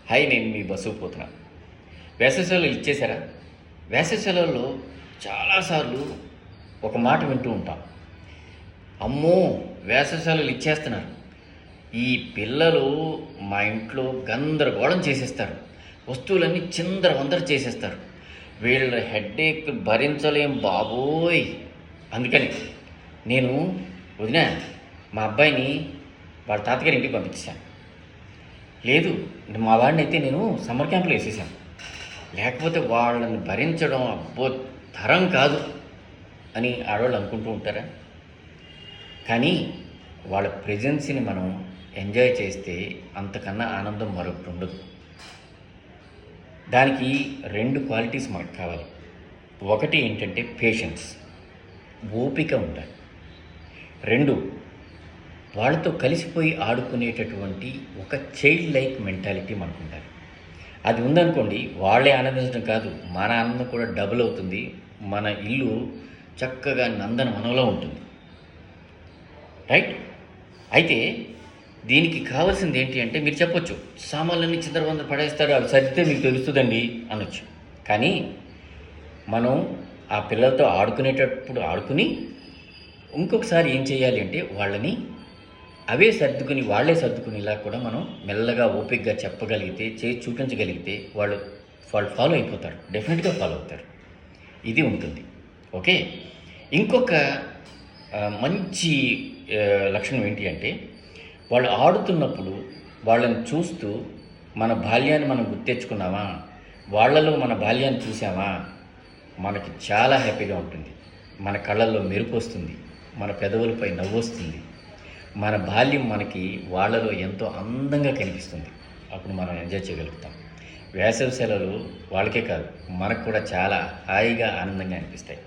Hi, నేను మీ bus పోతున్నా. వేసవి సెలవులు ఇచ్చేశారా? వేసవి సెలవుల్లో చాలాసార్లు ఒక మాట వింటూ ఉంటాం. అమ్మో, వేసవి సెలవులు ఇచ్చేస్తున్నారు, ఈ పిల్లలు మా ఇంట్లో గందరగోళం చేసేస్తారు, వస్తువులన్నీ చిందరవందర చేసేస్తారు, వీళ్ళ హెడ్ఏక్ భరించలేం బాబోయ్. అందుకని నేను వదిన మా అబ్బాయిని వాళ్ళ తాతగారి ఇంటికి పంపించాను. లేదు, మా వాడిని అయితే నేను సమ్మర్ క్యాంప్లో వేసేసాను. లేకపోతే వాళ్ళని భరించడం అబ్బో తరం కాదు అని ఆడవాళ్ళు అనుకుంటూ ఉంటారా? కానీ వాళ్ళ ప్రెజెన్స్ని మనం ఎంజాయ్ చేస్తే అంతకన్నా ఆనందం మరొకటి ఉండదు. దానికి 2 క్వాలిటీస్ మనకు కావాలి. ఒకటి ఏంటంటే పేషెన్స్, ఓపిక ఉండాలి. 2, వాళ్ళతో కలిసిపోయి ఆడుకునేటటువంటి ఒక చైల్డ్ లైక్ మెంటాలిటీ మనకు ఉండాలి. అది ఉందనుకోండి, వాళ్ళే ఆనందించడం కాదు, మన ఆనందం కూడా డబుల్ అవుతుంది. మన ఇల్లు చక్కగా నందనవనంలో ఉంటుంది. రైట్? అయితే దీనికి కావాల్సింది ఏంటి అంటే, మీరు చెప్పొచ్చు సామాన్లన్నీ చిందరవందర పడేస్తారు, అవి సరిగ్గా మీకు తెలుస్తుందండి అనొచ్చు. కానీ మనం ఆ పిల్లలతో ఆడుకునేటప్పుడు ఆడుకుని ఇంకొకసారి ఏం చేయాలి అంటే, వాళ్ళని వాళ్ళే సర్దుకునేలా కూడా మనం మెల్లగా ఓపికగా చెప్పగలిగితే, చేసి చూపించగలిగితే వాళ్ళు ఫాలో అయిపోతారు, డెఫినెట్గా ఫాలో అవుతారు. ఇది ఉంటుంది. ఓకే. ఇంకొక మంచి లక్షణం ఏంటి అంటే, వాళ్ళు ఆడుతున్నప్పుడు వాళ్ళని చూస్తూ మన బాల్యాన్ని మనం గుర్తెచ్చుకున్నామా, వాళ్ళలో మన బాల్యాన్ని చూసామా, మనకి చాలా హ్యాపీగా ఉంటుంది. మన కళ్ళల్లో మెరుపు వస్తుంది, మన పెదవులపై నవ్వు వస్తుంది. మన బాల్యం మనకి వాళ్ళలో ఎంతో అందంగా కనిపిస్తుంది. అప్పుడు మనం ఎంజాయ్ చేయగలుగుతాం. వేసవి సెలవులు వాళ్ళకే కాదు, మనకు కూడా చాలా హాయిగా ఆనందంగా అనిపిస్తాయి.